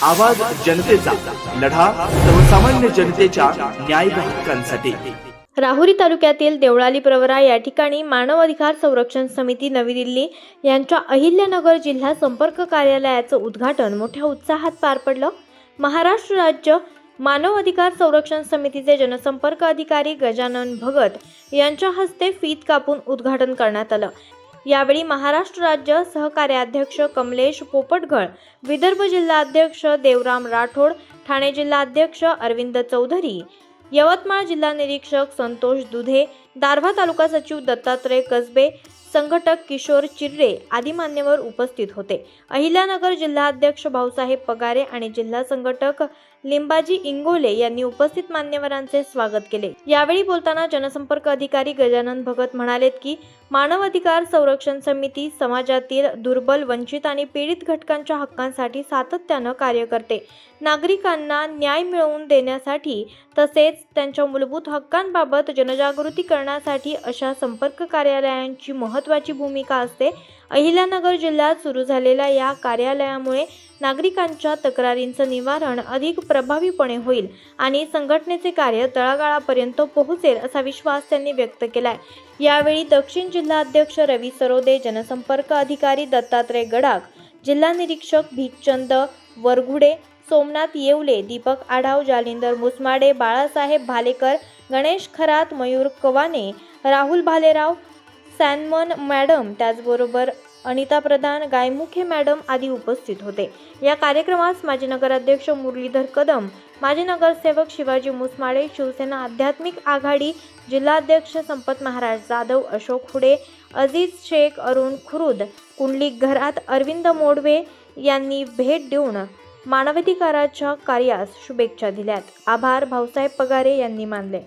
आवाज जनतेचा, लढा सर्वसामान्य जनतेच्या न्याय व हक्कांसाठी। राहुरी तालुक्यातील देवळाली प्रवरा या ठिकाणी मानव अधिकार संरक्षण समिती नवी दिल्ली यांच्या अहिल्यानगर जिल्हा संपर्क कार्यालयाचं उद्घाटन मोठ्या उत्साहात पार पडलं। महाराष्ट्र राज्य मानव अधिकार संरक्षण समितीचे जनसंपर्क अधिकारी गजानन भगत यांच्या हस्ते फीत कापून उद्घाटन करण्यात आलं। यावेळी महाराष्ट्र राज्य सहकार्याध्यक्ष कमलेश पोपटगळ, विदर्भ जिल्हाध्यक्ष देवराम राठोड, ठाणे जिल्हाध्यक्ष अरविंद चौधरी, यवतमाळ जिल्हा निरीक्षक संतोष दुधे, दारव्हा तालुका सचिव दत्तात्रय कसबे, संघटक किशोर चिर्रे आदी मान्यवर उपस्थित होते। अहिल्यानगर जिल्हाध्यक्ष भाऊसाहेब पगारे आणि जिल्हा संघटक लिंबाजी इंगोले यांनी उपस्थित मान्यवरांचे स्वागत केले। यावेळी बोलताना जनसंपर्क अधिकारी गजानन भगत म्हणालेत की मानव अधिकार संरक्षण समिती समाजातील दुर्बल, वंचित आणि पीडित घटकांच्या हक्कांसाठी सातत्यानं कार्य करते। नागरिकांना न्याय मिळवून देण्यासाठी तसेच त्यांच्या मूलभूत हक्कांबाबत जनजागृती करण्यासाठी अशा संपर्क कार्यालयांची महत्त्वाची भूमिका असते। अहिल्यानगर जिल्ह्यात सुरू झालेल्या या कार्यालयामुळे नागरिकांच्या तक्रारींचं निवारण अधिक प्रभावीपणे होईल आणि संघटनेचे कार्य तळागाळापर्यंत पोहोचेल असा विश्वास त्यांनी व्यक्त केलाय। यावेळी दक्षिण जिल्हाध्यक्ष रवी सरोदे, जनसंपर्क अधिकारी दत्तात्रय गडाख, जिल्हा निरीक्षक भीमचंद वरघुडे, सोमनाथ येवले, दीपक आढाव, जालिंदर मुसमाडे, बाळासाहेब भालेकर, गणेश खरात, मयूर कवाने, राहुल भालेराव, सॅनमन मॅडम, त्याचबरोबर अनिता प्रधान, गायमुखे मॅडम आदी उपस्थित होते। या कार्यक्रमास माजी नगराध्यक्ष मुरलीधर कदम, माजी नगरसेवक शिवाजी मुसमाडे, शिवसेना आध्यात्मिक आघाडी जिल्हाध्यक्ष संपत महाराज जाधव, अशोक हुडे, अजीज शेख, अरुण खुरुद, कुंडलिक घरात अरविंद मोडवे यांनी भेट देऊन मानवाधिकाराच्या कार्यास शुभेच्छा दिल्यात। आभार भाऊसाहेब पगारे यांनी मानले।